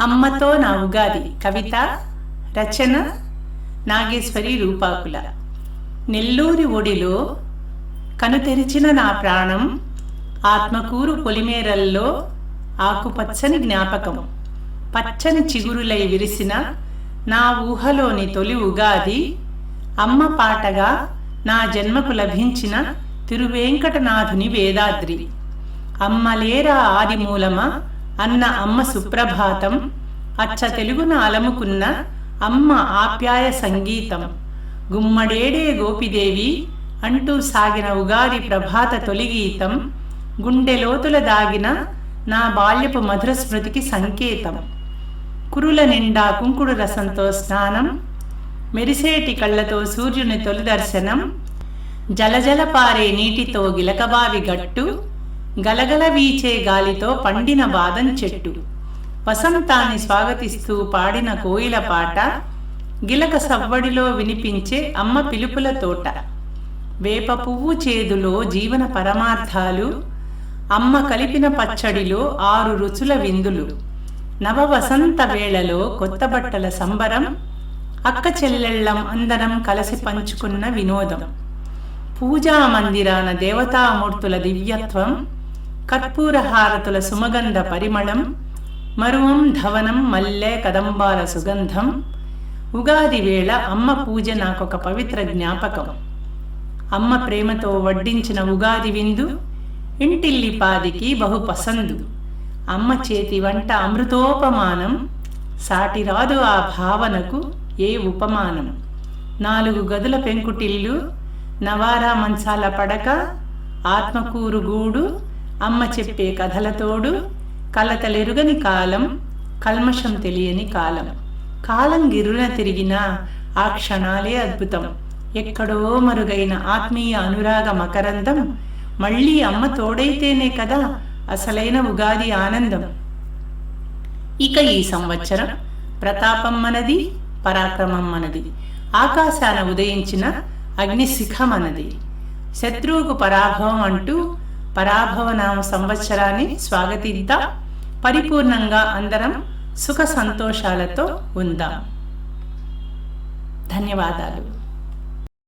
అమ్మతో నా ఉగాది కవిత రచన నాగేశ్వరి రూపాకుల. నెల్లూరి ఒడిలో కనుతెరిచిన నా ప్రాణం, ఆత్మకూరు పొలిమేరల్లో ఆకుపచ్చని జ్ఞాపకం. పచ్చని చిగురులై విరిసిన నా ఊహలోని తొలి ఉగాది, అమ్మ పాటగా నా జన్మకు లభించిన తిరువేంకటనాథుని వేదాద్రి. అమ్మలేరా ఆదిమూలమా అన్న అమ్మ సుప్రభాతం, అచ్చ తెలుగున అలముకున్న అమ్మ ఆప్యాయ సంగీతం. గుమ్మడేడే గోపిదేవి అంటూ సాగిన ఉగాది ప్రభాత తొలిగీతం, గుండెలోతుల దాగిన నా బాల్యపు మధుర స్మృతికి సంకేతం. కురుల నిండా కుంకుడు రసంతో స్నానం, మెరిసేటి కళ్ళతో సూర్యుని తొలి దర్శనం, జలజల పారే నీటితో గిలకబావి గట్టు, గలగల వీచే గాలితో పండిన బాదం చెట్టు, వసంతాన్ని స్వాగతిస్తూ పాడిన కోయిల పాట, గిలక సవ్వడిలో వినిపించే అమ్మ పిలుపుల తోట. వేప పువ్వు చేదులో జీవన పరమార్థాలు, అమ్మ కలిపిన పచ్చడిలో 6 రుచుల విందులు. నవ వసంత వేళలో కొత్త బట్టల సంబరం, అక్క చెల్లెళ్ళం అందరం కలిసి పంచుకున్న వినోదం. పూజా మందిరాన దేవతామూర్తుల దివ్యత్వం, కర్పూర హారతుల సుమగంధ పరిమళం, మరువం ధవనం మల్లె కదంబాల సుగంధం. ఉగాది వేళ అమ్మ పూజ నాకొక పవిత్ర జ్ఞాపకం. అమ్మ ప్రేమతో వడ్డించిన ఉగాది విందు ఇంటిల్లిపాదికి బహు పసందు. అమ్మ చేతి వంట అమృతోపమానం, సాటిరాదు ఆ భావనకు ఏ ఉపమానం. 4 గదుల పెంకుటిల్లు, నవారా మంచాల పడక, ఆత్మకూరు గూడు, అమ్మ చెప్పే కథలతోడు, కలతలెరుగని కాలం, కల్మషం తెలియని కాలం. కాలం గిర్రున తిరిగినా ఆ క్షణాలే అద్భుతం. ఎక్కడో మరుగైన ఆత్మీయ అనురాగ మకరందం, మళ్ళీ అమ్మ తోడైతేనే కదా అసలైన ఉగాది ఆనందం. ఇక ఈ సంవత్సరం ప్రతాపం మనది, పరాక్రమం మనది. ఆకాశాన ఉదయించిన అగ్నిశిఖ మనది. శత్రువుకు పరాభవం అంటూ పరాభవనామ సంవత్సరాన్ని స్వాగతిద్దాం. పరిపూర్ణంగా అందరం సుఖ సంతోషాలతో ఉందాం. ధన్యవాదాలు.